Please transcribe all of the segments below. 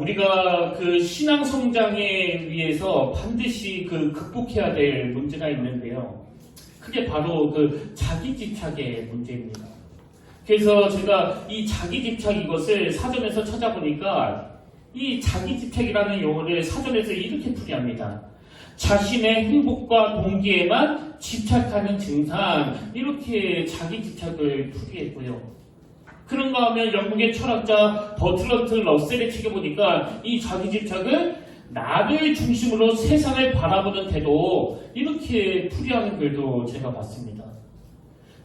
우리가 그 신앙 성장에 위해서 반드시 극복해야 될 문제가 있는데요. 그게 바로 그 자기 집착의 문제입니다. 그래서 제가 이 자기 집착 이것을 사전에서 찾아보니까 이 자기 집착이라는 용어를 사전에서 이렇게 풀이합니다. 자신의 행복과 동기에만 집착하는 증상, 이렇게 자기 집착을 풀이했고요. 그런가 하면 영국의 철학자 버트런트 러셀의 책에 보니까 이 자기 집착을 나를 중심으로 세상을 바라보는 태도, 이렇게 풀이하는 글도 제가 봤습니다.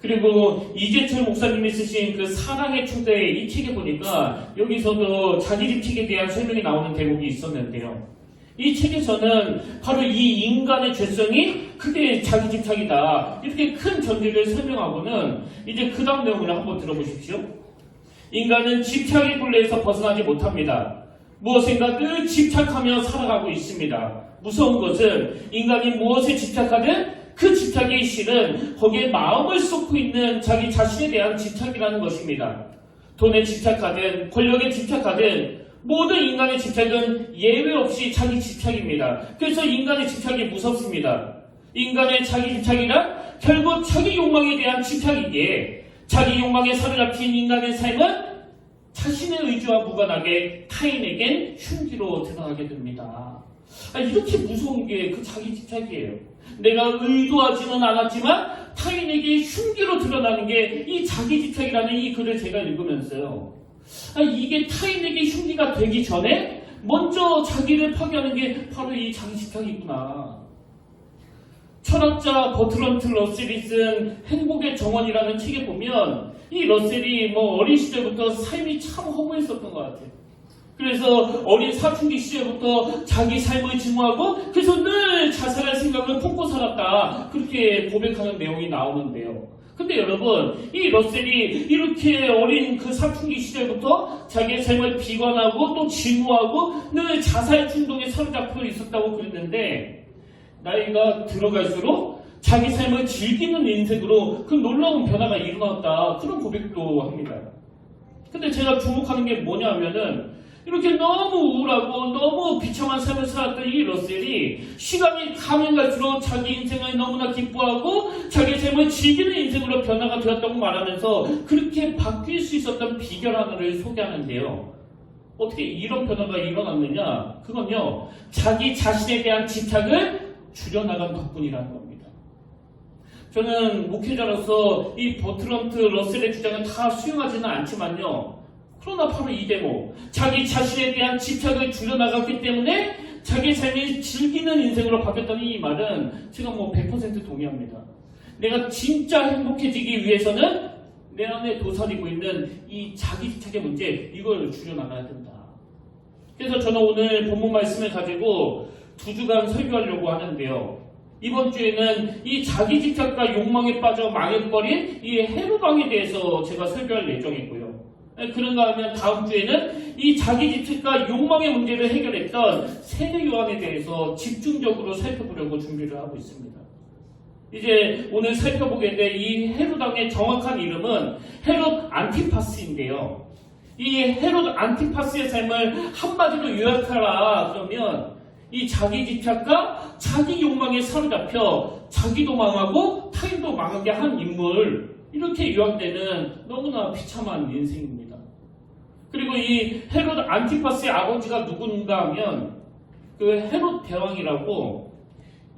그리고 이재철 목사님이 쓰신 그 사랑의 초대 이 책에 보니까 여기서도 자기 집착에 대한 설명이 나오는 대목이 있었는데요. 이 책에서는 바로 이 인간의 죄성이 그게 자기 집착이다, 이렇게 큰 전제를 설명하고는 이제 그 다음 내용을 한번 들어보십시오. 인간은 집착의 굴레에서 벗어나지 못합니다. 무엇인가 늘 집착하며 살아가고 있습니다. 무서운 것은 인간이 무엇에 집착하든 그 집착이 실은 거기에 마음을 쏟고 있는 자기 자신에 대한 집착이라는 것입니다. 돈에 집착하든 권력에 집착하든 모든 인간의 집착은 예외 없이 자기 집착입니다. 그래서 인간의 집착이 무섭습니다. 인간의 자기 집착이란 결국 자기 욕망에 대한 집착이기에 자기 욕망에 사로잡힌 인간의 삶은 자신의 의지와 무관하게 타인에겐 흉기로 드러나게 됩니다. 이렇게 무서운 게 그 자기 집착이에요. 내가 의도하지는 않았지만 타인에게 흉기로 드러나는 게 이 자기 집착이라는 이 글을 제가 읽으면서요. 이게 타인에게 흉기가 되기 전에 먼저 자기를 파괴하는 게 바로 이 자기 집착이구나. 철학자 버트런트 러셀이 쓴 행복의 정원이라는 책에 보면 이 러셀이 어린 시절부터 삶이 참 허무했었던 것 같아요. 그래서 어린 사춘기 시절부터 자기 삶을 증오하고 그래서 늘 자살할 생각을 품고 살았다, 그렇게 고백하는 내용이 나오는데요. 근데 여러분, 이 러셀이 이렇게 어린 그 사춘기 시절부터 자기의 삶을 비관하고 또 증오하고 늘 자살 충동에 사로잡혀 있었다고 그랬는데 나이가 들어갈수록 자기 삶을 즐기는 인생으로 그 놀라운 변화가 일어났다, 그런 고백도 합니다. 근데 제가 주목하는 게 뭐냐면은 이렇게 너무 우울하고 너무 비참한 삶을 살았던 이 러셀이 시간이 가면 갈수록 자기 인생을 너무나 기뻐하고 자기 삶을 즐기는 인생으로 변화가 되었다고 말하면서 그렇게 바뀔 수 있었던 비결 하나를 소개하는데요. 어떻게 이런 변화가 일어났느냐? 그건요, 자기 자신에 대한 집착을 줄여나간 덕분이라는 겁니다. 저는 목회자로서 이 버트런트 러셀의 주장을 다 수용하지는 않지만요, 그러나 바로 이 대목, 자기 자신에 대한 집착을 줄여나갔기 때문에 자기 삶이 즐기는 인생으로 바뀌었다는 이 말은 제가 100% 동의합니다. 내가 진짜 행복해지기 위해서는 내 안에 도사리고 있는 이 자기 집착의 문제, 이걸 줄여나가야 된다. 그래서 저는 오늘 본문 말씀을 가지고 2주간 설교하려고 하는데요. 이번 주에는 이 자기 집착과 욕망에 빠져 망해버린 이 헤롯 왕에 대해서 제가 설교할 예정이고요. 그런가 하면 다음 주에는 이 자기 집착과 욕망의 문제를 해결했던 세례 요한에 대해서 집중적으로 살펴보려고 준비를 하고 있습니다. 이제 오늘 살펴보게 될 이 헤롯 왕의 정확한 이름은 헤롯 안티파스인데요. 이 헤롯 안티파스의 삶을 한마디로 요약하라 그러면 이 자기 집착과 자기 욕망에 사로잡혀 자기도 망하고 타인도 망하게 한 인물, 이렇게 요약되는 너무나 비참한 인생입니다. 그리고 이 헤롯 안티파스의 아버지가 누군가 하면 그 헤롯 대왕이라고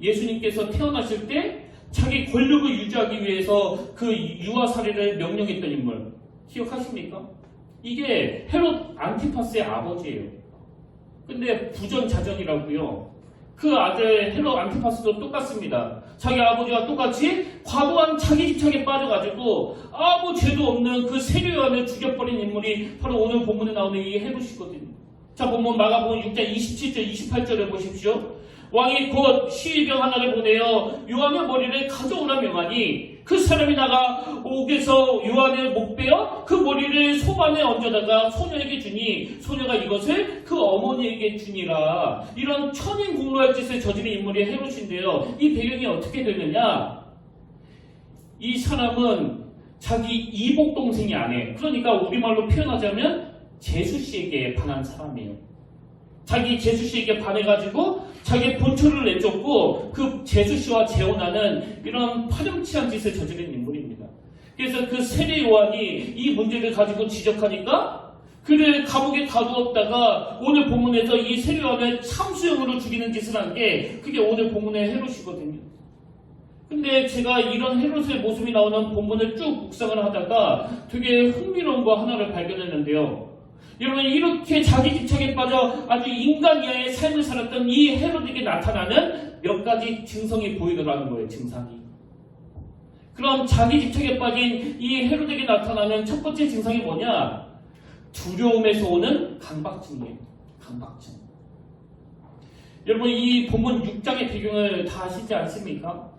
예수님께서 태어나실 때 자기 권력을 유지하기 위해서 그 유아 살해를 명령했던 인물 기억하십니까? 이게 헤롯 안티파스의 아버지예요. 근데 부전자전이라고요. 그 아들 헤롯 안티파스도 똑같습니다. 자기 아버지와 똑같이 과도한 자기 집착에 빠져가지고 아무 죄도 없는 그 세례 요한을 죽여버린 인물이 바로 오늘 본문에 나오는 이 헤롯이거든요. 자, 본문 마가복음 6장 27절 28절에 보십시오. 왕이 곧 시위병 하나를 보내어 요한의 머리를 가져오라 명하니 그 사람이 나가 옥에서 요한의 목 베어 그 머리를 소반에 얹어다가 소녀에게 주니 소녀가 이것을 그 어머니에게 주니라. 이런 천인공로할 짓을 저지른 인물이 헤롯인데요. 이 배경이 어떻게 되느냐? 이 사람은 자기 이복 동생이 아내, 그러니까 우리말로 표현하자면 제수 씨에게 반한 사람이에요. 자기 제수씨에게 반해가지고 자기 본초를 내쫓고 그 제수씨와 재혼하는 이런 파렴치한 짓을 저지른 인물입니다. 그래서 그 세례 요한이 이 문제를 가지고 지적하니까 그를 감옥에 가두었다가 오늘 본문에서 이 세례 요한을 참수형으로 죽이는 짓을 한 게 그게 오늘 본문의 헤롯이거든요. 근데 제가 이런 헤롯의 모습이 나오는 본문을 쭉 묵상을 하다가 되게 흥미로운 거 하나를 발견했는데요. 여러분, 이렇게 자기 집착에 빠져 아주 인간 이하의 삶을 살았던 이 헤롯에게 나타나는 몇 가지 증상이 보이더라는 거예요. 증상이. 그럼 자기 집착에 빠진 이 헤롯에게 나타나는 첫 번째 증상이 뭐냐? 두려움에서 오는 강박증이에요. 강박증. 여러분, 이 본문 6장의 배경을 다 아시지 않습니까?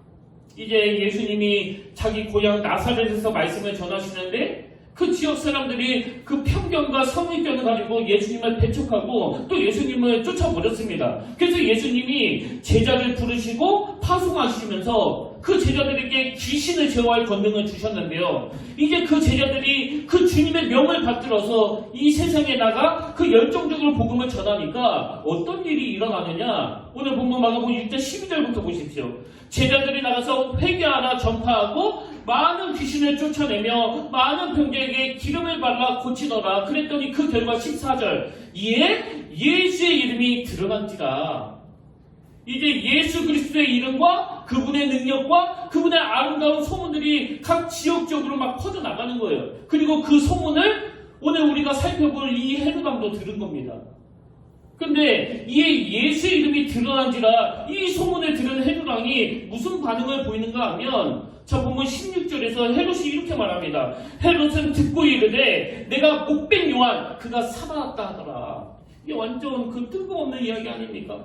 이제 예수님이 자기 고향 나사렛에서 말씀을 전하시는데 그 지역 사람들이 그 편견과 선입견을 가지고 예수님을 배척하고 또 예수님을 쫓아버렸습니다. 그래서 예수님이 제자를 부르시고 파송하시면서 그 제자들에게 귀신을 제어할 권능을 주셨는데요. 이제 그 제자들이 그 주님의 명을 받들어서 이 세상에 나가 그 열정적으로 복음을 전하니까 어떤 일이 일어나느냐? 오늘 본문 마가복음 6장 12절부터 보십시오. 제자들이 나가서 회개하라 전파하고 많은 귀신을 쫓아내며 많은 병자에게 기름을 발라 고치더라. 그랬더니 그 결과 14절 이에 예수의 이름이 드러난지라. 이제 예수 그리스도의 이름과 그분의 능력과 그분의 아름다운 소문들이 각 지역적으로 막 퍼져나가는 거예요. 그리고 그 소문을 오늘 우리가 살펴볼 이 헤롯왕도 들은 겁니다. 근데 이 예수의 이름이 드러난지라 이 소문을 들은 헤롯왕이 무슨 반응을 보이는가 하면 자, 본문 16절에서 헤롯이 이렇게 말합니다. 헤롯은 듣고 이르되 내가 목된 요한 그가 살아났다 하더라. 이게 완전 그 뜬금없는 이야기 아닙니까?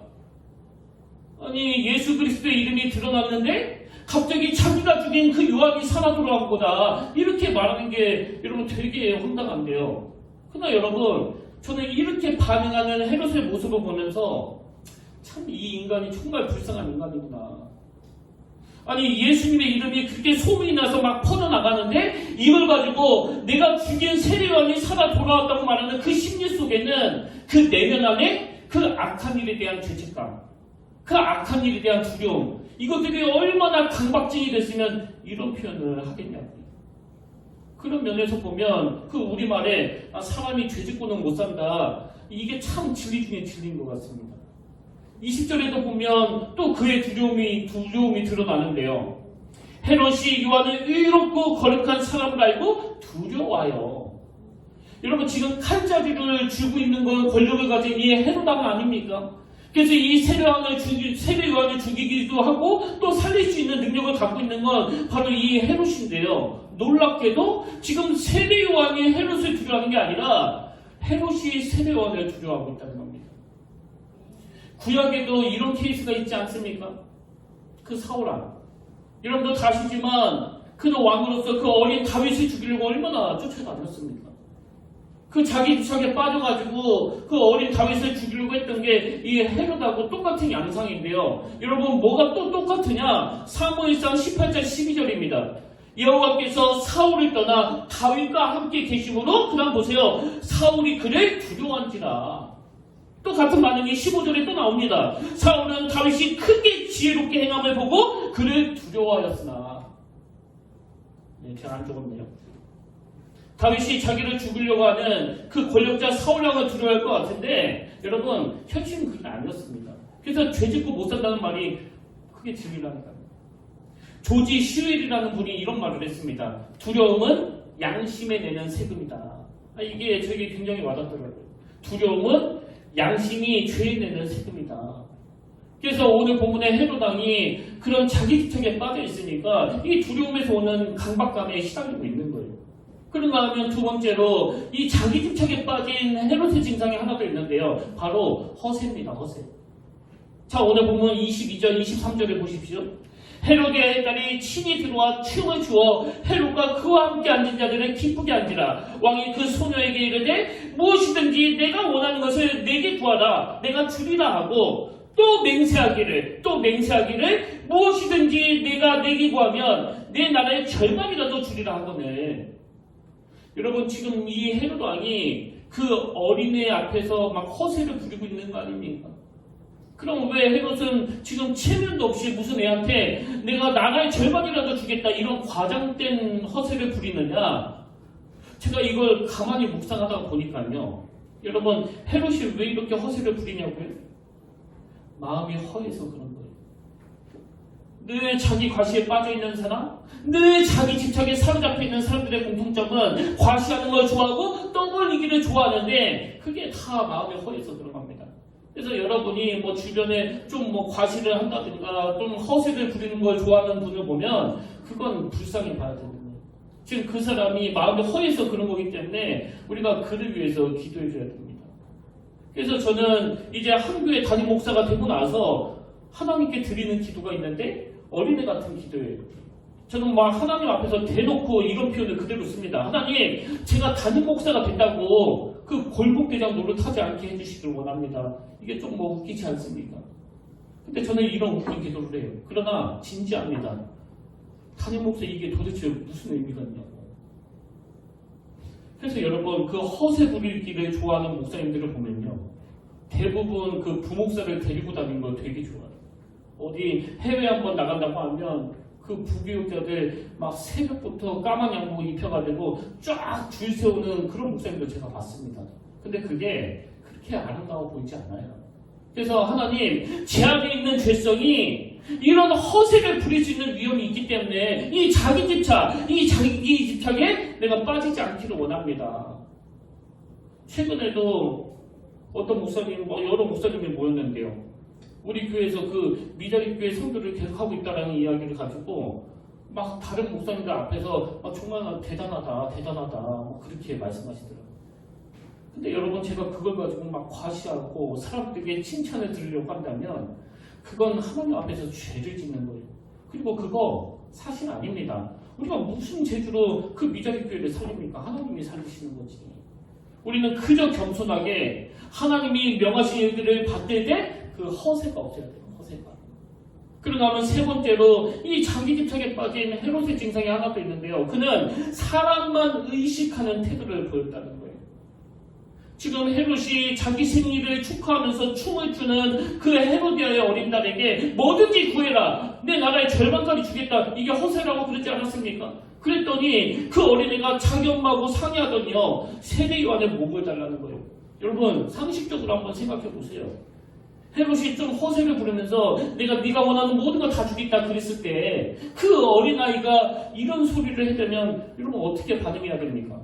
아니, 예수 그리스도의 이름이 드러났는데 갑자기 자기가 죽인 그 요한이 살아 돌아온 거다. 이렇게 말하는 게 여러분 되게 황당한데요. 그러나 여러분, 저는 이렇게 반응하는 헤롯의 모습을 보면서 참 이 인간이 정말 불쌍한 인간이구나. 아니, 예수님의 이름이 그렇게 소문이 나서 막 퍼져나가는데 이걸 가지고 내가 죽인 세례요한이 살아 돌아왔다고 말하는 그 심리 속에는 그 내면 안에 그 악한 일에 대한 죄책감, 그 악한 일에 대한 두려움, 이것들이 얼마나 강박증이 됐으면 이런 표현을 하겠냐고요. 그런 면에서 보면 그 우리말에 사람이 죄 짓고는 못 산다, 이게 참 진리 중에 진리인 것 같습니다. 20절에도 보면 또 그의 두려움이 드러나는데요. 헤롯이 요한을 의롭고 거룩한 사람을 알고 두려워요. 여러분, 지금 칼자루를 쥐고 있는 건 권력을 가진 이 헤롯왕 아닙니까? 그래서 이 세례 요한을 죽이기도 하고 또 살릴 수 있는 능력을 갖고 있는 건 바로 이 헤롯인데요. 놀랍게도 지금 세례 요한이 헤롯을 두려워하는 게 아니라 헤롯이 세례 요한을 두려워하고 있다는 겁니다. 구약에도 이런 케이스가 있지 않습니까? 그 사울왕. 여러분도 다 아시지만 그는 왕으로서 그 어린 다윗을 죽이려고 얼마나 쫓아다녔습니까? 그 자기 집착에 빠져가지고 그 어린 다윗을 죽이려고 했던 게 이 헤롯하고 똑같은 양상인데요. 여러분, 뭐가 또 똑같으냐? 사무엘상 18장 12절입니다. 여호와께서 사울을 떠나 다윗과 함께 계심으로, 그 다음 보세요. 사울이 그를 두려워한지라. 또 같은 반응이 15절에 또 나옵니다. 사울은 다윗이 크게 지혜롭게 행함을 보고 그를 두려워하였으나. 네, 잘 안 적었네요. 다윗이 자기를 죽이려고 하는 그 권력자 사울왕을 두려워할 것 같은데 여러분, 현실은 그게 아니었습니다. 그래서 죄짓고 못 산다는 말이 크게 진리라니까요. 조지 슈웰이라는 분이 이런 말을 했습니다. 두려움은 양심에 내는 세금이다. 이게 저에게 굉장히 와닿더라고요. 두려움은 양심이 죄에 내는 세금이다. 그래서 오늘 본문의 헤롯왕이 그런 자기 집착에 빠져 있으니까 이 두려움에서 오는 강박감에 시달리고 있는 거예요. 그런가 하면 두 번째로 이 자기 집착에 빠진 헤롯의 증상이 하나 더 있는데요. 바로 허세입니다. 허세. 자, 오늘 본문 22절, 23절에 보십시오. 헤롯의 딸이 친히 들어와 춤을 추어 헤롯과 그와 함께 앉은 자들을 기쁘게 앉으라. 왕이 그 소녀에게 이르되 무엇이든지 내가 원하는 것을 내게 구하라. 내가 주리라 하고 또 맹세하기를 무엇이든지 내가 내게 구하면 내 나라의 절반이라도 주리라 하거늘. 여러분, 지금 이 헤롯 왕이 그 어린애 앞에서 막 허세를 부리고 있는 거 아닙니까? 그럼 왜 헤롯은 지금 체면도 없이 무슨 애한테 내가 나라의 절반이라도 주겠다 이런 과장된 허세를 부리느냐? 제가 이걸 가만히 묵상하다가 보니까요. 여러분, 헤롯이 왜 이렇게 허세를 부리냐고요? 마음이 허해서 그런 거예요. 늘 자기 과시에 빠져있는 사람, 늘 자기 집착에 사로잡혀 있는 사람들의 공통점은 과시하는 걸 좋아하고 떠벌리기를 좋아하는데 그게 다 마음이 허해서 그런 겁니다. 그래서 여러분이 뭐 주변에 좀 뭐 과시를 한다든가 좀 허세를 부리는 걸 좋아하는 분을 보면 그건 불쌍히 봐야 되는 거예요. 지금 그 사람이 마음이 허해서 그런 거기 때문에 우리가 그를 위해서 기도해 줘야 됩니다. 그래서 저는 이제 한교회 담임 목사가 되고 나서 하나님께 드리는 기도가 있는데 어린애 같은 기도예요. 저는 막 하나님 앞에서 대놓고 이런 표현을 그대로 씁니다. 하나님, 제가 담임 목사가 된다고 그 골목대장 노릇하지 않게 해주시길 원합니다. 이게 좀 뭐 웃기지 않습니까? 근데 저는 이런 웃긴 기도를 해요. 그러나 진지합니다. 담임 목사 이게 도대체 무슨 의미가 있냐고. 그래서 여러분, 그 허세 부리기를 좋아하는 목사님들을 보면요, 대부분 그 부목사를 데리고 다니는 걸 되게 좋아해요. 어디 해외 한번 나간다고 하면 그 부교육자들 막 새벽부터 까만 양복 입혀가지고 쫙 줄 세우는 그런 목사님들 제가 봤습니다. 근데 그게 그렇게 아름다워 보이지 않아요. 그래서 하나님, 제 안에 있는 죄성이 이런 허세를 부릴 수 있는 위험이 있기 때문에 이 자기 집착에 내가 빠지지 않기를 원합니다. 최근에도 어떤 목사님, 여러 목사님이 모였는데요. 우리 교회에서 그 미자리 교회 선교를 계속하고 있다는 이야기를 가지고 막 다른 목사님들 앞에서 정말 대단하다 그렇게 말씀하시더라고요. 근데 여러분, 제가 그걸 가지고 막 과시하고 사람들에게 칭찬을 드리려고 한다면 그건 하나님 앞에서 죄를 짓는 거예요. 그리고 그거 사실 아닙니다. 우리가 무슨 재주로 그 미자리 교회를 살립니까? 하나님이 살리시는 거지. 우리는 그저 겸손하게 하나님이 명하신 일들을 받을 때 그 허세가 없어야 돼요. 허세가. 그러고 나면 세 번째로 이 자기 집착에 빠진 헤롯의 증상이 하나 더 있는데요. 그는 사람만 의식하는 태도를 보였다는 거예요. 지금 헤롯이 자기 생일을 축하하면서 춤을 추는 그 헤로디아의 어린 딸에게 뭐든지 구해라, 내 나라의 절반까지 주겠다, 이게 허세라고 그러지 않았습니까? 그랬더니 그 어린애가 자기 엄마하고 상의하더니요, 세례 요한의 목을 달라는 거예요. 여러분, 상식적으로 한번 생각해 보세요. 헤롯이 좀 허세를 부르면서 네가 원하는 모든 걸 다 주겠다 그랬을 때 그 어린아이가 이런 소리를 했다면 여러분 어떻게 반응해야 됩니까?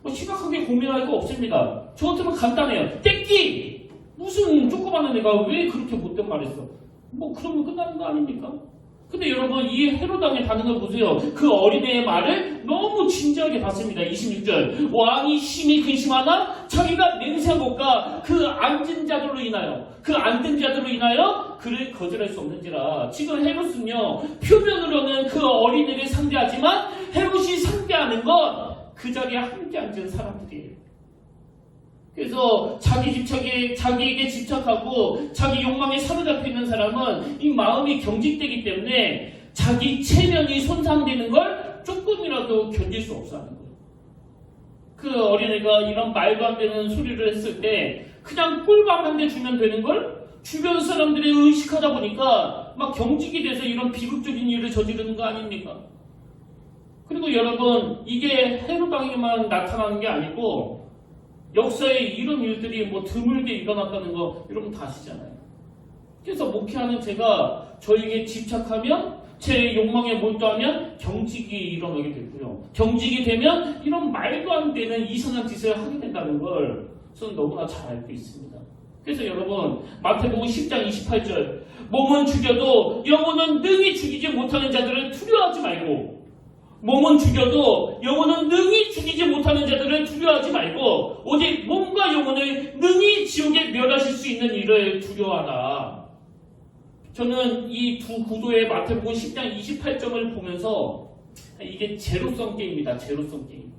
심각하게 고민할 거 없습니다. 저 같으면 간단해요. 떼끼! 무슨 조그마한 애가 왜 그렇게 못된 말 했어? 그러면 끝나는 거 아닙니까? 근데 여러분, 이 헤롯 왕의 반응을 보세요. 그 어린애의 말을 너무 진지하게 봤습니다. 26절. 왕이 심히 근심하나 자기가 맹세한 것과 그 앉은 자들로 인하여 그를 거절할 수 없는지라. 지금 헤롯은요, 표면으로는 그 어린애를 상대하지만 헤롯이 상대하는 건 그 자리에 함께 앉은 사람들이에요. 그래서 자기에게 집착하고 자기 욕망에 사로잡혀 있는 사람은 이 마음이 경직되기 때문에 자기 체면이 손상되는 걸 조금이라도 견딜 수 없어 하는 거예요. 그 어린애가 이런 말도 안 되는 소리를 했을 때 그냥 꿀밤 한 대 주면 되는 걸 주변 사람들이 의식하다 보니까 막 경직이 돼서 이런 비극적인 일을 저지르는 거 아닙니까? 그리고 여러분, 이게 헤롯 왕에만 나타나는 게 아니고 역사에 이런 일들이 드물게 일어났다는 거 여러분 다 아시잖아요. 그래서 목회하는 제가 저에게 집착하면, 제 욕망에 몰두하면 경직이 일어나게 되고요. 경직이 되면 이런 말도 안 되는 이상한 짓을 하게 된다는 걸 저는 너무나 잘 알고 있습니다. 그래서 여러분, 마태복음 10장 28절, 몸은 죽여도 영혼은 능히 죽이지 못하는 자들을 두려워하지 말고, 몸은 죽여도 영혼은 능히 죽이지 못하는 자들을 두려워하지 말고 오직 몸과 영혼을 능히 지옥에 멸하실 수 있는 일을 두려워하라. 저는 이 두 구도의 마태복음 10장 28점을 보면서 이게 제로섬 게임이다. 제로섬 게임.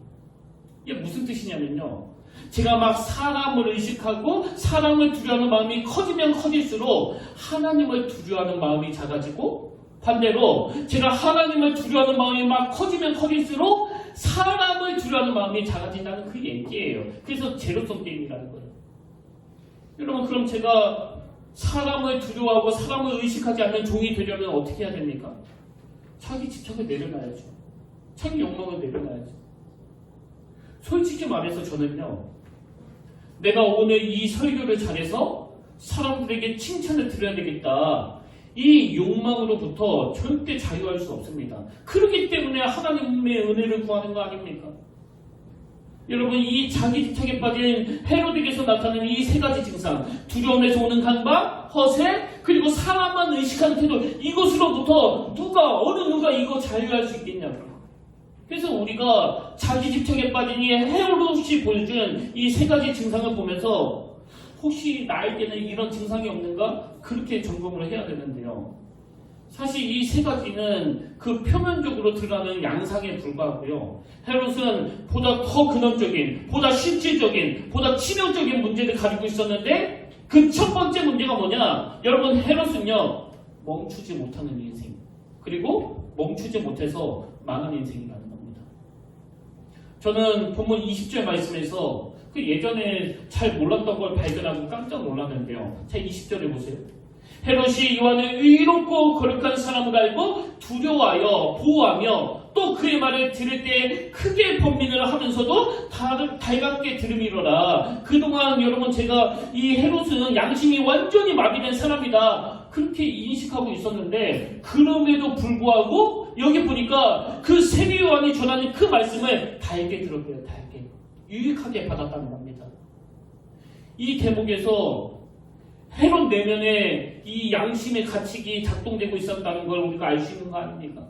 이게 무슨 뜻이냐면요, 제가 막 사람을 의식하고 사람을 두려워하는 마음이 커지면 커질수록 하나님을 두려워하는 마음이 작아지고, 반대로 제가 하나님을 두려워하는 마음이 막 커지면 커질수록 사람을 두려워하는 마음이 작아진다는 그 얘기예요. 그래서 제로섬 게임이라는 거예요. 여러분, 그럼 제가 사람을 두려워하고 사람을 의식하지 않는 종이 되려면 어떻게 해야 됩니까? 자기 집착을 내려놔야죠. 자기 욕망을 내려놔야죠. 솔직히 말해서 저는요, 내가 오늘 이 설교를 잘해서 사람들에게 칭찬을 드려야 되겠다, 이 욕망으로부터 절대 자유할 수 없습니다. 그렇기 때문에 하나님의 은혜를 구하는 거 아닙니까? 여러분, 이 자기 집착에 빠진 헤로드에게서 나타나는 이 세 가지 증상, 두려움에서 오는 강박, 허세, 그리고 사람만 의식하는 태도, 이것으로부터 어느 누가 이거 자유할 수 있겠냐고요. 그래서 우리가 자기 집착에 빠진 이 헤로드이 보여준 이 세 가지 증상을 보면서 혹시 나에게는 이런 증상이 없는가? 그렇게 점검을 해야 되는데요. 사실 이 세 가지는 그 표면적으로 드러나는 양상에 불과하고요. 헤롯은 보다 더 근원적인, 보다 실질적인, 보다 치명적인 문제를 가지고 있었는데 그 첫 번째 문제가 뭐냐? 여러분, 헤롯은요, 멈추지 못하는 인생, 그리고 멈추지 못해서 망한 인생이라는 겁니다. 저는 본문 20절 말씀에서 그 예전에 잘 몰랐던 걸 발견하고 깜짝 놀랐는데요. 자, 20절에 보세요. 헤롯이 요한을 의롭고 거룩한 사람으로 알고 두려워하여 보호하며 또 그의 말을 들을 때 크게 번민을 하면서도 달갑게 들음이로라. 그동안 여러분, 제가 이 헤롯은 양심이 완전히 마비된 사람이다, 그렇게 인식하고 있었는데, 그럼에도 불구하고 여기 보니까 그 세례 요한이 전하는 그 말씀을 달게 들었대요. 달게 유익하게 받았다는 겁니다. 이 대목에서 헤롯 내면에 이 양심의 가책이 작동되고 있었다는 걸 우리가 알 수 있는 거 아닙니까?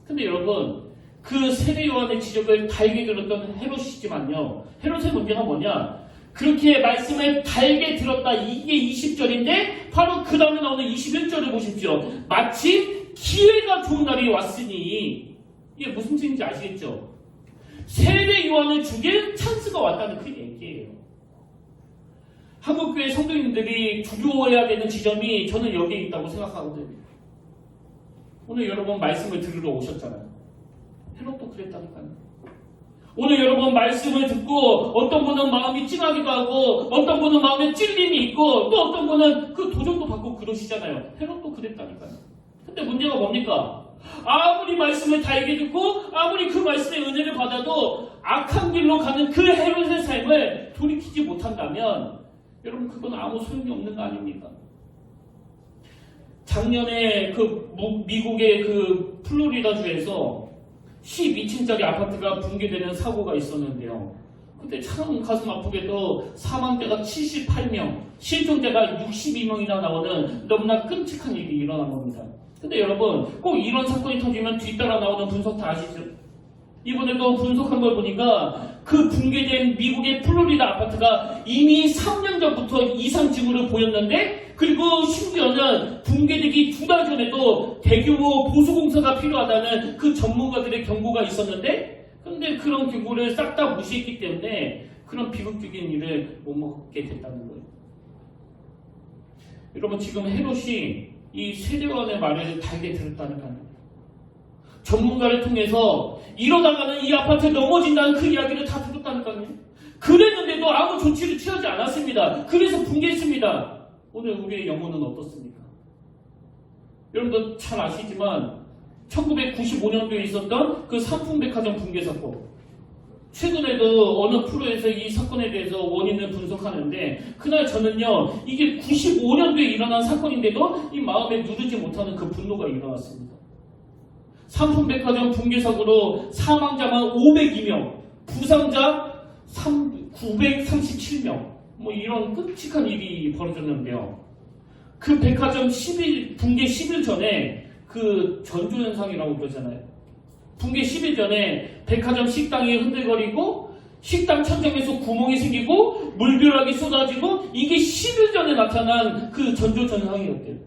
근데 여러분, 그 세례 요한의 지적을 달게 들었던 헤롯이지만요, 헤롯의 문제가 뭐냐? 그렇게 말씀을 달게 들었다, 이게 20절인데 바로 그 다음에 나오는 21절을 보십시오. 마침 기회가 좋은 날이 왔으니, 이게 무슨 뜻인지 아시겠죠? 세례 요한을 죽일 찬스가 왔다는 그 얘기예요. 한국교회 성도님들이 두려워해야 되는 지점이 저는 여기에 있다고 생각하거든요. 오늘 여러분 말씀을 들으러 오셨잖아요. 헤롯도 그랬다니까요. 오늘 여러분 말씀을 듣고 어떤 분은 마음이 찡하기도 하고 어떤 분은 마음에 찔림이 있고 또 어떤 분은 그 도전도 받고 그러시잖아요. 헤롯도 그랬다니까요. 근데 문제가 뭡니까? 아무리 말씀을 달게 듣고 아무리 그 말씀의 은혜를 받아도 악한 길로 가는 그 헤롯의 삶을 돌이키지 못한다면 여러분, 그건 아무 소용이 없는 거 아닙니까? 작년에 그 미국의 그 플로리다주에서 12층짜리 아파트가 붕괴되는 사고가 있었는데요. 근데 참 가슴 아프게도 사망자가 78명, 실종자가 62명이나 나오는 너무나 끔찍한 일이 일어난 겁니다. 근데 여러분, 꼭 이런 사건이 터지면 뒤따라 나오는 분석 다 아시죠? 이번에도 분석한 걸 보니까 그 붕괴된 미국의 플로리다 아파트가 이미 3년 전부터 이상 징후를 보였는데, 그리고 심지어는 붕괴되기 2달 전에도 대규모 보수공사가 필요하다는 그 전문가들의 경고가 있었는데, 그런데 그런 경고를 싹 다 무시했기 때문에 그런 비극적인 일을 못 먹게 됐다는 거예요. 여러분, 지금 헤롯이 이 세례요한의 말을 달게 들었다니까요. 전문가를 통해서 이러다가는 이 아파트에 넘어진다는 그 이야기를 다 들었다니까요. 그랬는데도 아무 조치를 취하지 않았습니다. 그래서 붕괴했습니다. 오늘 우리의 영혼은 어떻습니까? 여러분도 잘 아시지만 1995년도에 있었던 그 삼풍백화점 붕괴 사건, 최근에도 어느 프로에서 이 사건에 대해서 원인을 분석하는데, 그날 저는요, 이게 95년도에 일어난 사건인데도 이 마음에 누르지 못하는 그 분노가 일어났습니다. 삼풍백화점 붕괴 사고로 사망자만 502명, 부상자 937명, 뭐 이런 끔찍한 일이 벌어졌는데요. 그 백화점 붕괴 10일 전에 그 전조현상이라고 그러잖아요. 붕괴 10일 전에 백화점 식당이 흔들거리고 식당 천장에서 구멍이 생기고 물벼락이 쏟아지고, 이게 10일 전에 나타난 그 전조현상이었대요.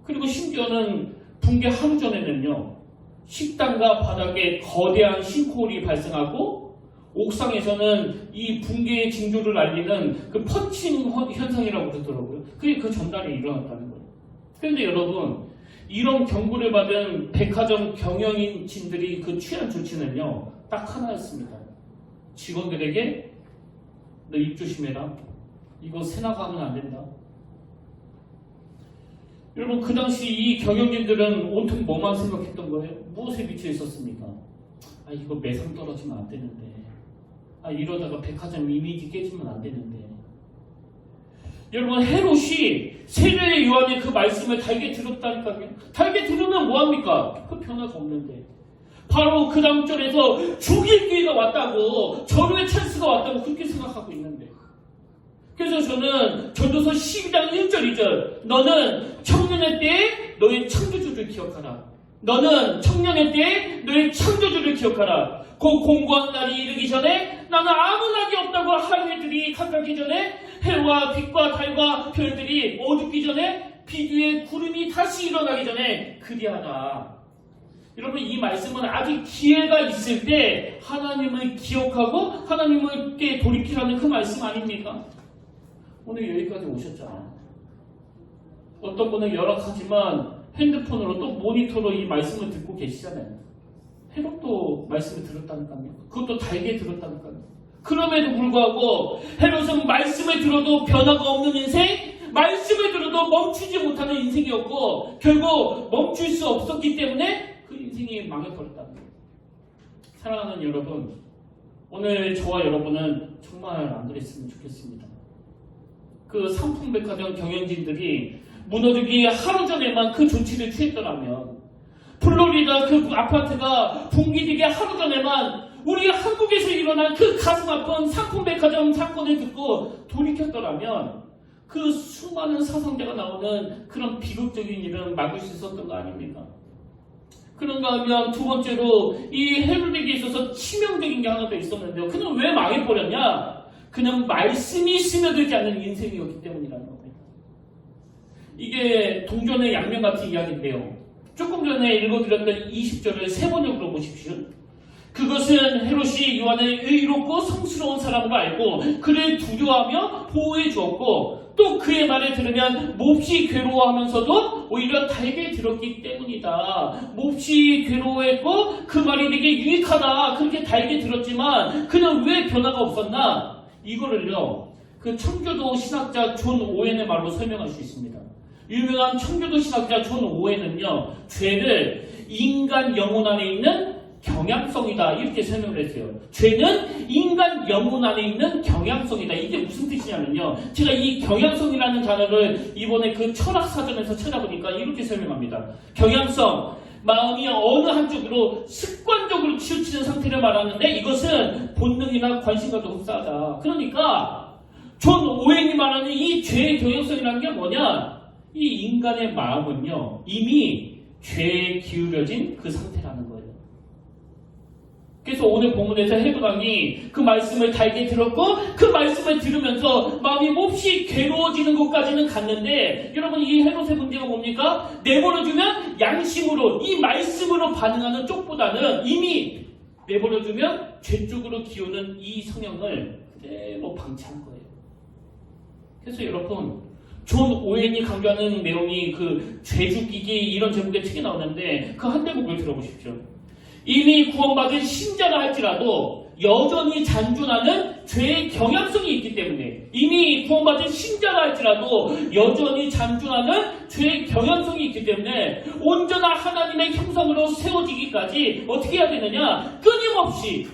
그리고 심지어는 붕괴 하루 전에는요, 식당과 바닥에 거대한 싱크홀이 발생하고 옥상에서는 이 붕괴의 징조를 알리는 그 펀칭 현상이라고 그러더라고요. 그게 그 전날에 일어났다는 거예요. 그런데 여러분, 이런 경고를 받은 백화점 경영인진들이 그 취한 조치는요, 딱 하나였습니다. 직원들에게 너 입 조심해라. 이거 새 나가면 안 된다. 여러분, 그 당시 이 경영진들은 온통 뭐만 생각했던 거예요? 무엇에 미쳐 있었습니까? 아, 이거 매상 떨어지면 안 되는데. 아, 이러다가 백화점 이미지 깨지면 안 되는데. 여러분, 헤롯이 세례 요한의 그 말씀을 달게 들었다니까요. 달게 들으면 뭐합니까? 그 변화가 없는데. 바로 그 다음 절에서 죽일 기회가 왔다고, 절호의 찬스가 왔다고 그렇게 생각하고 있는데. 그래서 저는 전도서 12장 1절 2절 너는 청년의 때에 너의 창조주를 기억하라. 너는 청년의 때에 너의 창조주를 기억하라. 곧 공고한 날이 이르기 전에 나는 아무 낙이 없다고 하늘들이 각각기 전에 해와 빛과 달과 별들이 어둡기 전에 비주의 구름이 다시 일어나기 전에 그리하라. 여러분, 이 말씀은 아직 기회가 있을 때 하나님을 기억하고 하나님께 돌이키라는 그 말씀 아닙니까? 오늘 여기까지 오셨잖아요. 어떤 분은 열악하지만 핸드폰으로 또 모니터로 이 말씀을 듣고 계시잖아요. 헤롯도 말씀을 들었다니까요. 그것도 달게 들었다니까요. 그럼에도 불구하고 헤롯은 말씀을 들어도 변화가 없는 인생, 말씀을 들어도 멈추지 못하는 인생이었고 결국 멈출 수 없었기 때문에 그 인생이 망해버렸다는 거예요. 사랑하는 여러분, 오늘 저와 여러분은 정말 안 그랬으면 좋겠습니다. 그 상품백화점 경영진들이 무너지기 하루 전에만 그 조치를 취했더라면, 플로리다 그 아파트가 붕괴되기 하루 전에만 우리 한국에서 일어난 그 가슴 아픈 상품백화점 사건을 듣고 돌이켰더라면 그 수많은 사상자가 나오는 그런 비극적인 일은 막을 수 있었던 거 아닙니까? 그런가 하면 두 번째로 이 헤롯에게 있어서 치명적인 게 하나 더 있었는데요. 그는 왜 망해버렸냐? 그냥 말씀이 스며들지 않는 인생이었기 때문이라는 겁니다. 이게 동전의 양면 같은 이야기인데요. 조금 전에 읽어드렸던 20절을 세 번역으로 보십시오. 그것은 헤롯이 요한을 의롭고 성스러운 사람으로 알고 그를 두려워하며 보호해 주었고 또 그의 말을 들으면 몹시 괴로워하면서도 오히려 달게 들었기 때문이다. 몹시 괴로워했고 그 말이 내게 유익하다. 그렇게 달게 들었지만 그는 왜 변화가 없었나? 이거를요, 그 청교도 신학자 존 오웬의 말로 설명할 수 있습니다. 유명한 청교도 신학자 존 오웬은요, 죄를 인간 영혼 안에 있는 경향성이다 이렇게 설명을 했어요. 죄는 인간 영혼 안에 있는 경향성이다. 이게 무슨 뜻이냐면요, 제가 이 경향성이라는 단어를 이번에 그 철학사전에서 찾아보니까 이렇게 설명합니다. 경향성, 마음이 어느 한쪽으로 습관적으로 치우치는 상태를 말하는데 이것은 본능이나 관심과도 흡사하다. 그러니까 존 오웬이 말하는 이 죄의 경향성이라는 게 뭐냐? 이 인간의 마음은요, 이미 죄에 기울여진 그 상태라는 거예요. 그래서 오늘 본문에서 헤롯 왕이 그 말씀을 달게 들었고 그 말씀을 들으면서 마음이 몹시 괴로워지는 것까지는 갔는데, 여러분, 이 헤롯의 문제가 뭡니까? 내버려주면 양심으로 이 말씀으로 반응하는 쪽보다는 이미 내버려주면 죄 쪽으로 기우는 이 성향을 그대로 방치한 거예요. 그래서 여러분, 존 오웬이 강조하는 내용이 그 죄 죽이기 이런 제목의 책이 나오는데 그 한 대목을 들어보십시오. 이미 구원받은 신자라 할지라도 여전히 잔존하는 죄의 경향성이 있기 때문에, 이미 구원받은 신자라 할지라도 여전히 잔존하는 죄의 경향성이 있기 때문에 온전한 하나님의 형상으로 세워지기까지 어떻게 해야 되느냐? 끊임없이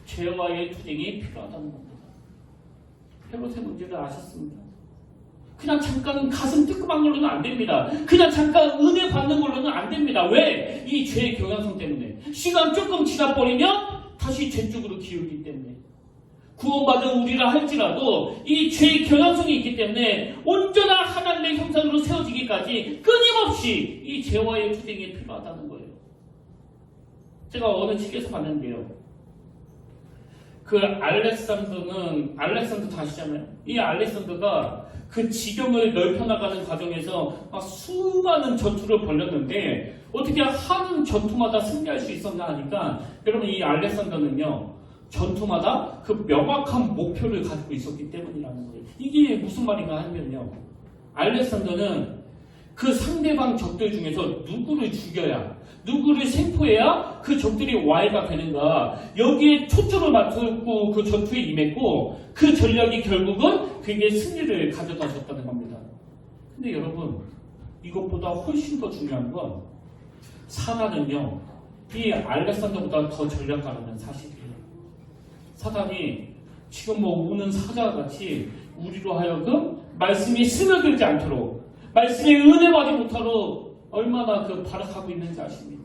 죄와의 투쟁이 필요하다는 겁니다. 헤롯의 문제를 아셨습니다. 그냥 잠깐 가슴 뜨끔한 걸로는 안 됩니다. 그냥 잠깐 은혜 받는 걸로는 안 됩니다. 왜? 이 죄의 경향성 때문에. 시간 조금 지나버리면 다시 죄 쪽으로 기울기 때문에. 구원받은 우리라 할지라도 이 죄의 경향성이 있기 때문에 온전한 하나님의 형상으로 세워지기까지 끊임없이 이 죄와의 투쟁이 필요하다는 거예요. 제가 어느 책에서 봤는데요, 그 알렉산더 다 아시잖아요. 이 알렉산더가 그 지경을 넓혀나가는 과정에서 막 수많은 전투를 벌였는데 어떻게 하는 전투마다 승리할 수 있었나 하니까, 여러분, 이 알렉산더는요, 전투마다 그 명확한 목표를 가지고 있었기 때문이라는 거예요. 이게 무슨 말인가 하면요, 알렉산더는 그 상대방 적들 중에서 누구를 죽여야, 누구를 생포해야 그 적들이 와해가 되는가, 여기에 초점을 맞추고 그 전투에 임했고 그 전략이 결국은 그에게 승리를 가져다 줬다는 겁니다. 근데 여러분, 이것보다 훨씬 더 중요한 건 사단은요, 이 알렉산더보다 더 전략가라는 사실이에요. 사단이 지금 뭐 우는 사자와 같이 우리로 하여금 말씀이 스며들지 않도록, 말씀의 은혜 받지 못하도록 얼마나 그 발악하고 있는지 아십니까?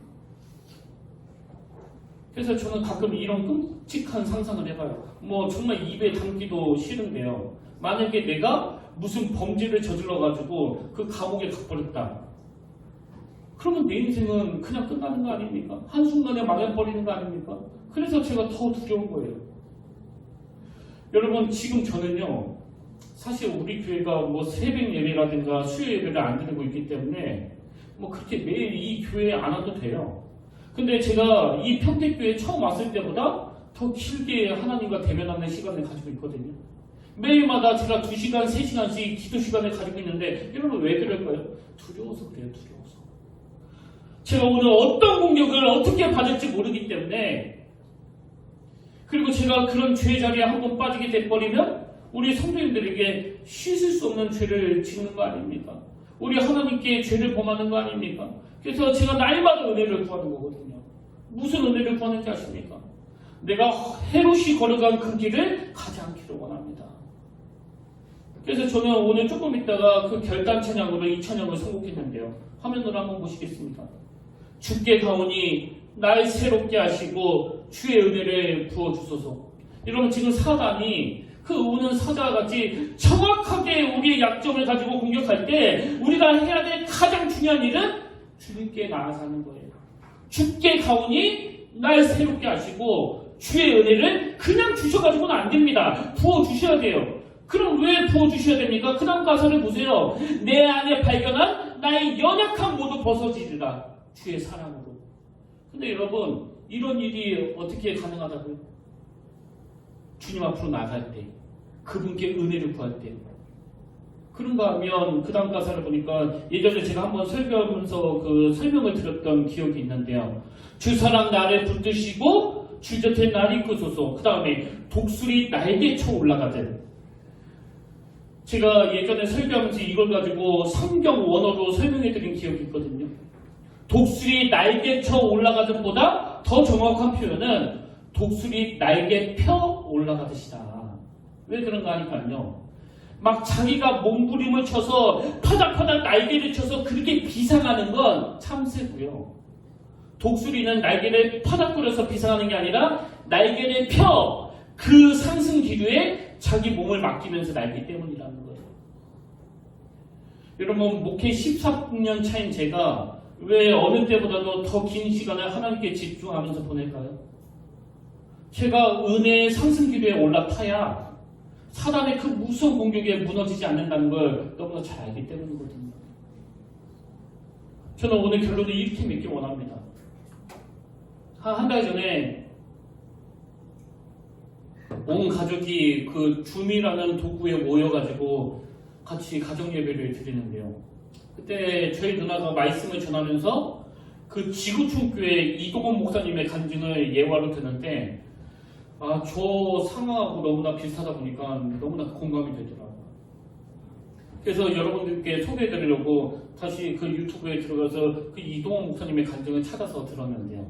그래서 저는 가끔 이런 끔찍한 상상을 해봐요. 뭐 정말 입에 담기도 싫은데요. 만약에 내가 무슨 범죄를 저질러가지고 그 감옥에 가버렸다. 그러면 내 인생은 그냥 끝나는 거 아닙니까? 한순간에 망해버리는 거 아닙니까? 그래서 제가 더 두려운 거예요. 여러분, 지금 저는요, 사실 우리 교회가 뭐 새벽 예배라든가 수요 예배를 안 드리고 있기 때문에 뭐 그렇게 매일 이 교회에 안 와도 돼요. 근데 제가 이 평택교회에 처음 왔을 때보다 더 길게 하나님과 대면하는 시간을 가지고 있거든요. 매일마다 제가 2시간, 3시간씩 기도 시간을 가지고 있는데 여러분 왜 그럴까요? 두려워서 그래요. 두려워서. 제가 오늘 어떤 공격을 어떻게 받을지 모르기 때문에, 그리고 제가 그런 죄 자리에 한번 빠지게 돼버리면 우리 성도님들에게 씻을 수 없는 죄를 짓는 거 아닙니까? 우리 하나님께 죄를 범하는 거 아닙니까? 그래서 제가 날마다 은혜를 구하는 거거든요. 무슨 은혜를 구하는지 아십니까? 내가 헤롯이 걸어간 그 길을 가지 않기를 원합니다. 그래서 저는 오늘 조금 있다가 그 결단 찬양으로 이 찬양을 선곡했는데요. 화면으로 한번 보시겠습니까? 주께 가오니 날 새롭게 하시고 주의 은혜를 부어주소서. 여러분, 지금 사단이 그 우는 사자와 같이 정확하게 우리의 약점을 가지고 공격할 때 우리가 해야 될 가장 중요한 일은 주님께 나아서 하는 거예요. 주께 가오니 날 새롭게 하시고 주의 은혜를 그냥 주셔가지고는 안 됩니다. 부어주셔야 돼요. 그럼 왜 부어주셔야 됩니까? 그 다음 가사를 보세요. 내 안에 발견한 나의 연약함 모두 벗어지리라 주의 사랑으로. 근데 여러분, 이런 일이 어떻게 가능하다고요? 주님 앞으로 나갈 때, 그분께 은혜를 구할 때. 그런가 하면 그 다음 가사를 보니까 예전에 제가 한번 설교하면서 그 설명을 드렸던 기억이 있는데요. 주 사랑 나를 붙드시고 주 곁에 날 이끄소서. 그 다음에 독수리 날개쳐 올라가듯. 제가 예전에 설교하면서 이걸 가지고 성경 원어로 설명해드린 기억이 있거든요. 독수리 날개쳐 올라가듯 보다 더 정확한 표현은 독수리 날개 펴 올라가듯이다. 왜 그런가 하니까요, 막 자기가 몸부림을 쳐서 파닥파닥 날개를 쳐서 그렇게 비상하는 건 참새고요. 독수리는 날개를 파닥거려서 비상하는 게 아니라 날개를 펴 그 상승 기류에 자기 몸을 맡기면서 날기 때문이라는 거예요. 여러분, 목회 14년 차인 제가 왜 어느 때보다도 더 긴 시간을 하나님께 집중하면서 보낼까요? 제가 은혜의 상승 기류에 올라타야 사단의 그 무서운 공격에 무너지지 않는다는 걸 너무나 잘 알기 때문이거든요. 저는 오늘 결론을 이렇게 맺기 원합니다. 한 달 전에 온 가족이 그 줌이라는 도구에 모여가지고 같이 가정 예배를 드리는데요. 그때 저희 누나가 말씀을 전하면서 그 지구촌교회 이동원 목사님의 간증을 예화로 듣는데, 저 상황하고 너무나 비슷하다 보니까 너무나 공감이 되더라고요. 그래서 여러분들께 소개해드리려고 다시 그 유튜브에 들어가서 그 이동원 목사님의 간증을 찾아서 들었는데요.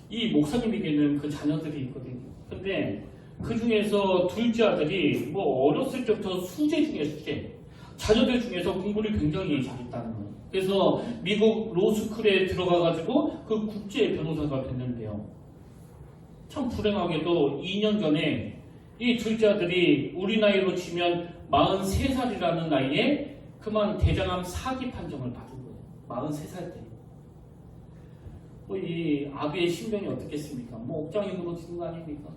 이 목사님에게는 그 자녀들이 있거든요. 근데 그 중에서 둘째 아들이 뭐 어렸을 때부터 수재 중에 수재. 자녀들 중에서 공부를 굉장히 잘했다는 거예요. 그래서 미국 로스쿨에 들어가가지고 그 국제 변호사가 됐는데요. 참 불행하게도 2년 전에 이 둘째 아들이 우리 나이로 치면 43살이라는 나이에 그만 대장암 4기 판정을 받은 거예요. 43살 때. 이 아비의 신병이 어떻겠습니까? 뭐 옥장이 무너지는 거 아닙니까?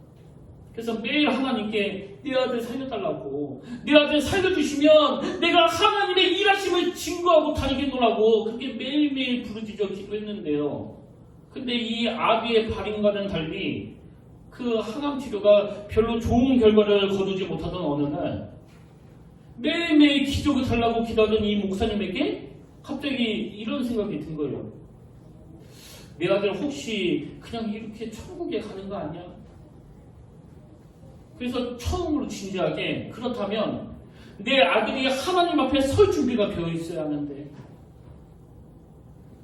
그래서 매일 하나님께 내 아들 살려달라고, 내 아들 살려주시면 내가 하나님의 일하심을 증거하고 다니겠노라고 그렇게 매일매일 부르짖어 기도했는데요. 근데 이 아비의 발인과는 달리 그 항암 치료가 별로 좋은 결과를 거두지 못하던 어느 날 매일매일 기적을 달라고 기도하던 이 목사님에게 갑자기 이런 생각이 든 거예요. 내 아들 혹시 그냥 이렇게 천국에 가는 거 아니야? 그래서 처음으로 진지하게, 그렇다면 내 아들이 하나님 앞에 설 준비가 되어 있어야 하는데.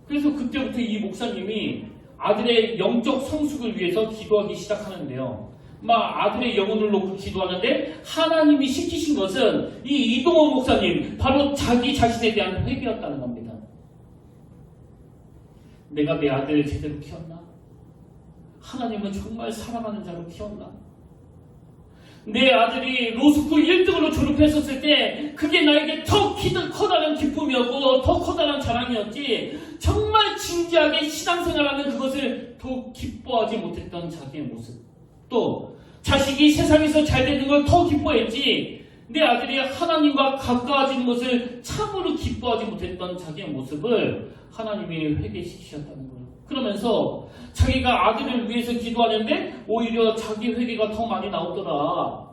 그래서 그때부터 이 목사님이 아들의 영적 성숙을 위해서 기도하기 시작하는데요. 막 아들의 영혼을 놓고 기도하는데 하나님이 시키신 것은 이 이동원 목사님 바로 자기 자신에 대한 회개였다는 겁니다. 내가 내 아들을 제대로 키웠나? 하나님은 정말 사랑하는 자로 키웠나? 내 아들이 로스쿨 1등으로 졸업했었을 때 그게 나에게 더 커다란 기쁨이었고 더 커다란 자랑이었지, 정말 진지하게 신앙생활하는 그것을 더 기뻐하지 못했던 자기의 모습, 또 자식이 세상에서 잘 되는 걸 더 기뻐했지 내 아들이 하나님과 가까워지는 것을 참으로 기뻐하지 못했던 자기의 모습을 하나님이 회개시키셨다는 거예요. 그러면서 자기가 아들을 위해서 기도하는데 오히려 자기 회개가 더 많이 나오더라.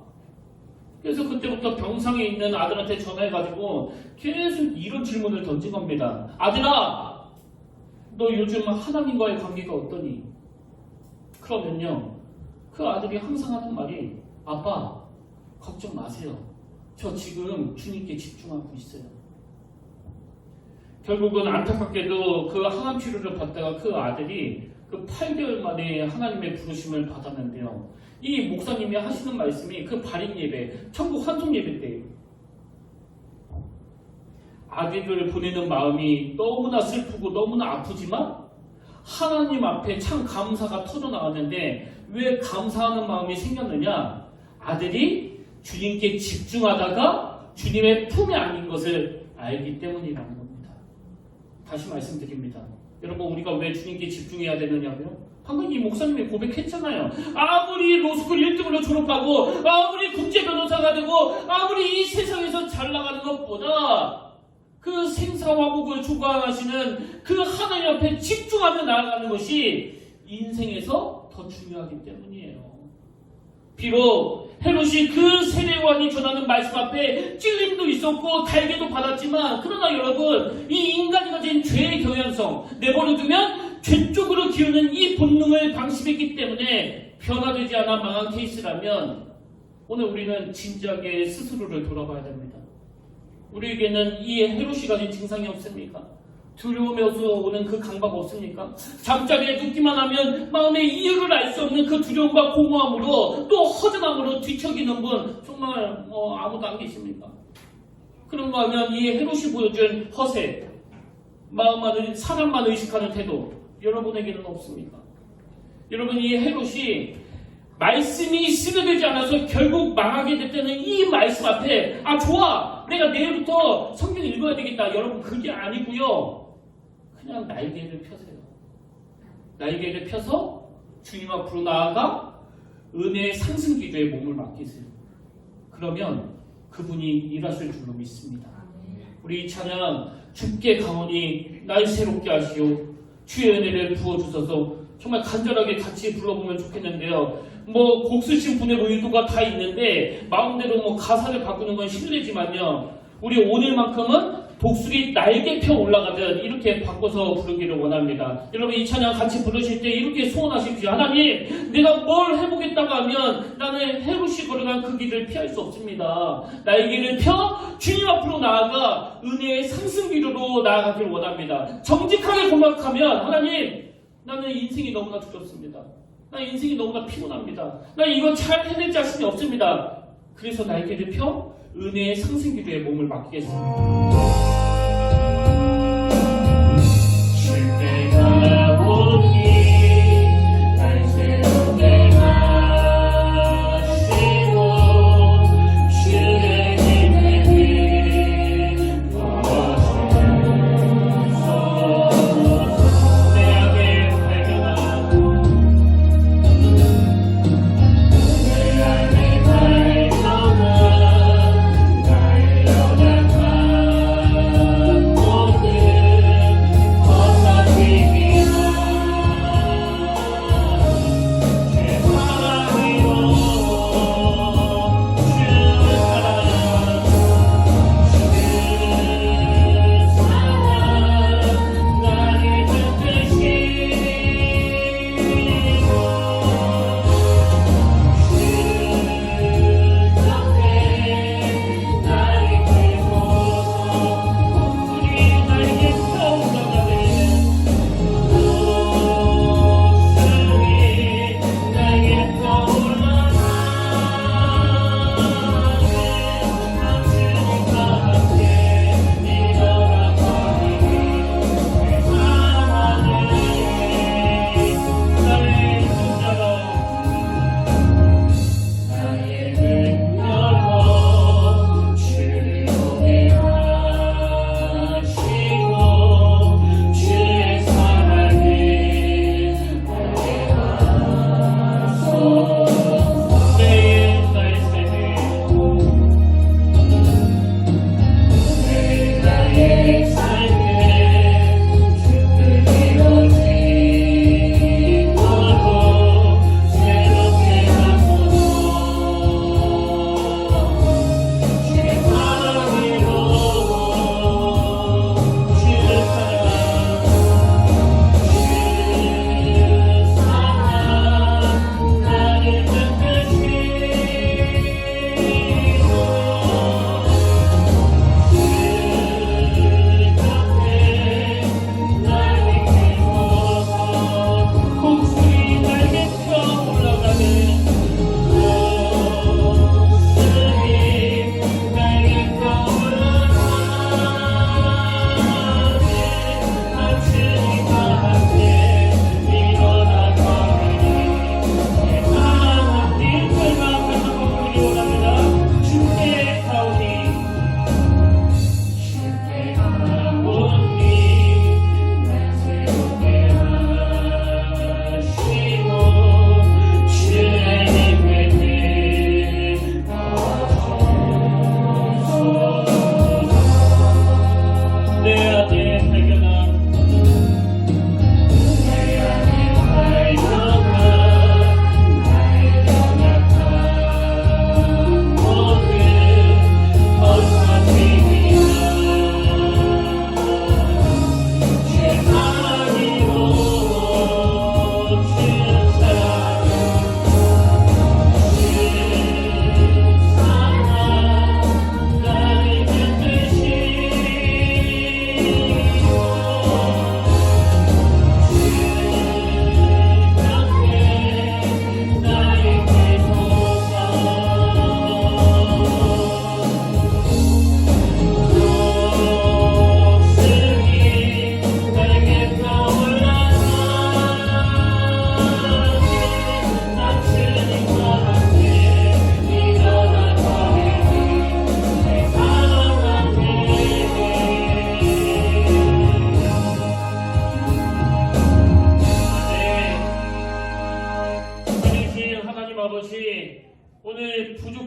그래서 그때부터 병상에 있는 아들한테 전화해가지고 계속 이런 질문을 던진 겁니다. 아들아, 너 요즘 하나님과의 관계가 어떠니? 그러면요, 그 아들이 항상 하는 말이, 아빠, 걱정 마세요. 저 지금 주님께 집중하고 있어요. 결국은 안타깝게도 그 항암 치료를 받다가 그 아들이 그 8개월 만에 하나님의 부르심을 받았는데요. 이 목사님이 하시는 말씀이 그 발인 예배, 천국 환송 예배 때예요. 아들을 보내는 마음이 너무나 슬프고 너무나 아프지만 하나님 앞에 참 감사가 터져나왔는데 왜 감사하는 마음이 생겼느냐? 아들이 주님께 집중하다가 주님의 품에 안긴 것을 알기 때문이라는 겁니다. 다시 말씀드립니다. 여러분, 우리가 왜 주님께 집중해야 되느냐고요? 방금 이 목사님이 고백했잖아요. 아무리 로스쿨 1등으로 졸업하고 아무리 국제 변호사가 되고 아무리 이 세상에서 잘 나가는 것보다 그 생사화복을 주관하시는 그 하나님 앞에 집중하며 나아가는 것이 인생에서 더 중요하기 때문이에요. 비록 헤롯이 그 세례요한이 전하는 말씀 앞에 찔림도 있었고 달게도 받았지만, 그러나 여러분, 이 인간이 가진 죄의 경향성, 내버려두면 죄 쪽으로 기우는 이 본능을 방심했기 때문에 변화되지 않아 망한 케이스라면 오늘 우리는 진지하게 스스로를 돌아봐야 됩니다. 우리에게는 이 헤롯이 가진 증상이 없습니까? 두려움에서 오는 그 강박 없습니까? 잠자리에 눕기만 하면 마음의 이유를 알 수 없는 그 두려움과 공허함으로 또 허전함으로 뒤척이는 분 정말 아무도 안 계십니까? 그런가 하면 이 헤롯이 보여준 허세, 사람만 의식하는 태도, 여러분에게는 없습니까? 여러분, 이 헤롯이 말씀이 스며들지 않아서 결국 망하게 됐다는 이 말씀 앞에, 아 좋아, 내가 내일부터 성경 읽어야 되겠다, 여러분, 그게 아니고요. 그냥 날개를 펴세요. 날개를 펴서 주님 앞으로 나아가 은혜의 상승 기도에 몸을 맡기세요. 그러면 그분이 일하실 줄로 믿습니다. 우리 이 찬양, 주께 강원이 날 새롭게 하시오, 주의 은혜를 부어주셔서, 정말 간절하게 같이 불러보면 좋겠는데요. 곡 쓰신 분의 의도가 다 있는데 마음대로 가사를 바꾸는 건 실례지만요, 우리 오늘만큼은 독수리 날개 펴 올라가듯 이렇게 바꿔서 부르기를 원합니다. 여러분, 이 찬양 같이 부르실 때 이렇게 소원하십시오. 하나님, 내가 뭘 해보겠다고 하면 나는 헤롯이 걸어간 그 길을 피할 수 없습니다. 날개를 펴 주님 앞으로 나아가 은혜의 상승기로로 나아가길 원합니다. 정직하게 고백하면, 하나님, 나는 인생이 너무나 두렵습니다. 나 인생이 너무나 피곤합니다. 나 이거 잘 해낼 자신이 없습니다. 그래서 날개를 펴 은혜의 상승기도에 몸을 맡기겠습니다.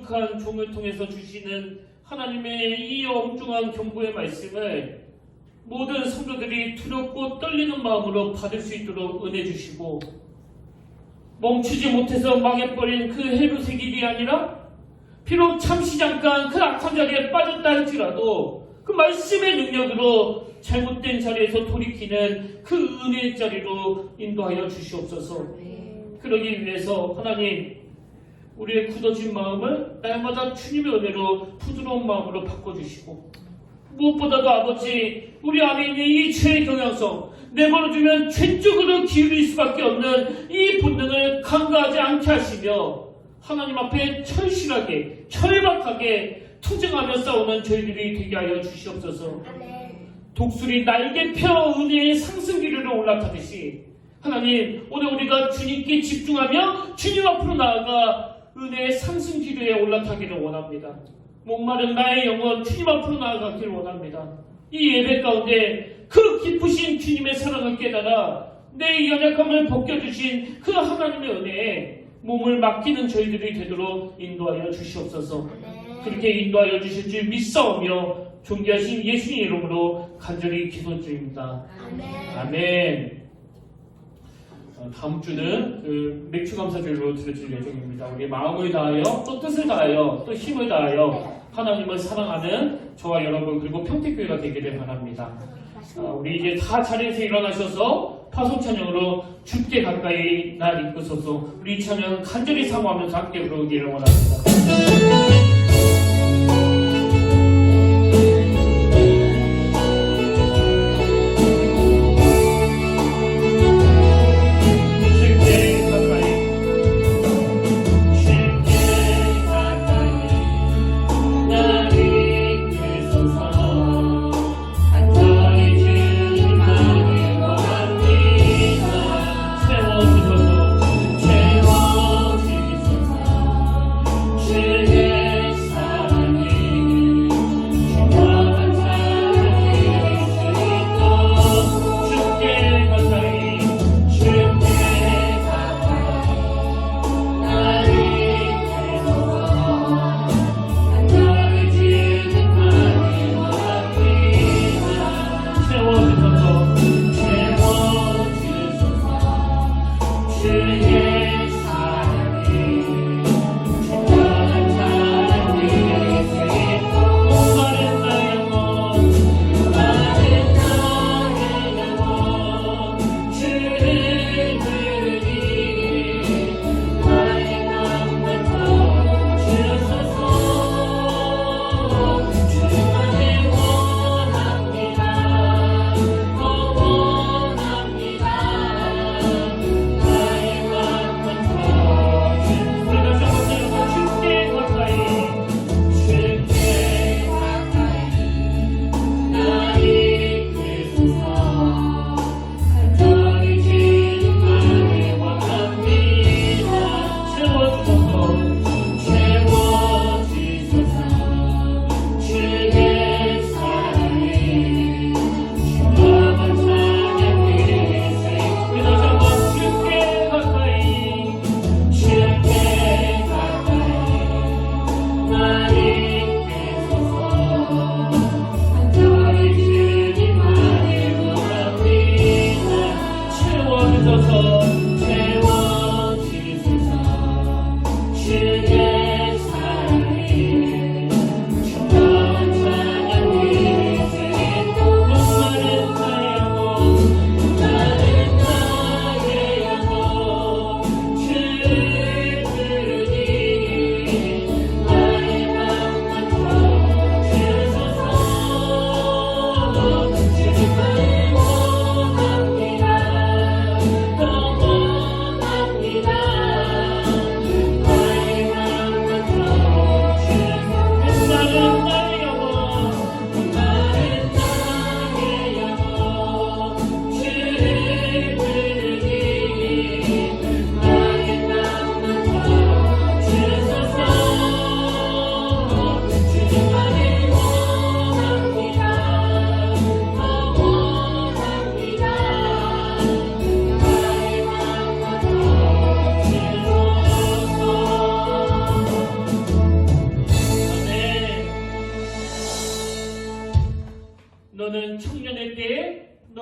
익숙한 종을 통해서 주시는 하나님의 이 엄중한 경고의 말씀을 모든 성도들이 두렵고 떨리는 마음으로 받을 수 있도록 은혜 주시고, 멈추지 못해서 망해버린 그 헬브색 일이 아니라 비록 잠시 잠깐 그 악한 자리에 빠졌다 할지라도 그 말씀의 능력으로 잘못된 자리에서 돌이키는 그 은혜의 자리로 인도하여 주시옵소서. 그러기 위해서 하나님, 우리의 굳어진 마음을 날마다 주님의 은혜로 부드러운 마음으로 바꿔주시고, 무엇보다도 아버지, 우리 안에 있는 이 죄의 경향성, 내버려두면 죄 쪽으로 기울일 수밖에 없는 이 본능을 간과하지 않게 하시며 하나님 앞에 철실하게, 철박하게 투쟁하며 싸우는 저희들이 되게 하여 주시옵소서. 독수리 날개 펴 은혜의 상승기류로 올라타듯이 하나님, 오늘 우리가 주님께 집중하며 주님 앞으로 나아가 은혜의 상승기류에 올라타기를 원합니다. 목마른 나의 영혼 주님 앞으로 나아가기를 원합니다. 이 예배 가운데 그 깊으신 주님의 사랑을 깨달아 내 연약함을 벗겨주신 그 하나님의 은혜에 몸을 맡기는 저희들이 되도록 인도하여 주시옵소서. 그렇게 인도하여 주실 줄 믿사오며 존귀하신 예수님의 이름으로 간절히 기도드립니다. 아멘. 다음 주는 그 맥주 감사절로 드려질 예정입니다. 우리 마음을 다하여 또 뜻을 다하여 또 힘을 다하여 하나님을 사랑하는 저와 여러분 그리고 평택교회가 되기를 바랍니다. 우리 이제 다 자리에서 일어나셔서 파송 찬양으로 주께 가까이 날 이끄소서. 우리 이 찬양 간절히 사모하면서 함께 부르기를 원합니다. 주의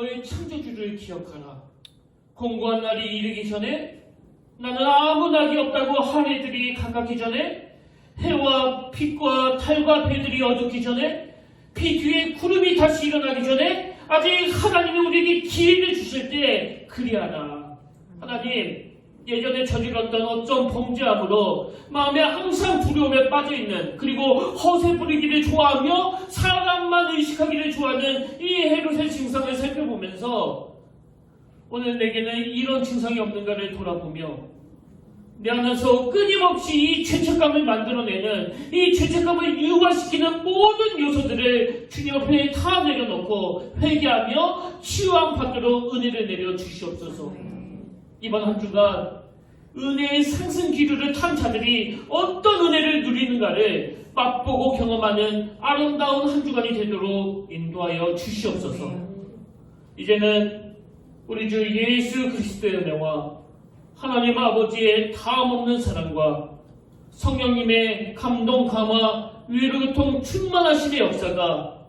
너의 창조주를 기억하라. 공고한 날이 이르기 전에 나는 아무 낙이 없다고 하늘들이 가깝기 전에 해와 빛과 달과 배들이 어둡기 전에 비 뒤에 구름이 다시 일어나기 전에 아직 하나님이 우리에게 기회를 주실 때 그리하라. 하나님, 예전에 저질렀던 어떤 범죄함으로 마음에 항상 두려움에 빠져있는, 그리고 허세 부리기를 좋아하며 사람만 의식하기를 좋아하는 이 헤롯의 증상을 살펴보면서 오늘 내게는 이런 증상이 없는가를 돌아보며 내 안에서 끊임없이 이 죄책감을 만들어내는, 이 죄책감을 유발시키는 모든 요소들을 주님 앞에 다 내려놓고 회개하며 치유함받도록 은혜를 내려 주시옵소서. 이번 한 주간 은혜의 상승 기류를 탄 자들이 어떤 은혜를 누리는가를 맛보고 경험하는 아름다운 한 주간이 되도록 인도하여 주시옵소서. 이제는 우리 주 예수 그리스도의 은혜와 하나님 아버지의 다함없는 사랑과 성령님의 감동, 감화, 위로 교통 충만하심의 역사가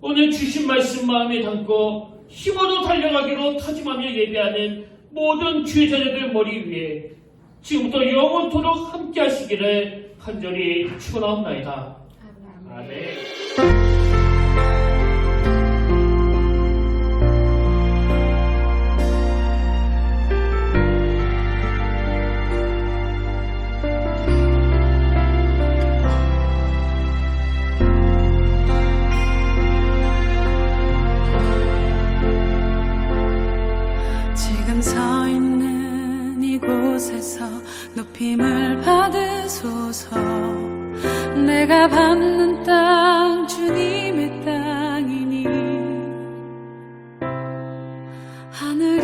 오늘 주신 말씀 마음에 담고 힘으로 달려가기로 다짐하며 예배하는 모든 주의 자녀들 머리 위에 지금부터 영원토록 함께 하시기를 간절히 축원하옵나이다. 아멘. 지금 서 있는 이곳에서 높임을 받으소서. 내가 밟는 땅 주님의 땅이니 하늘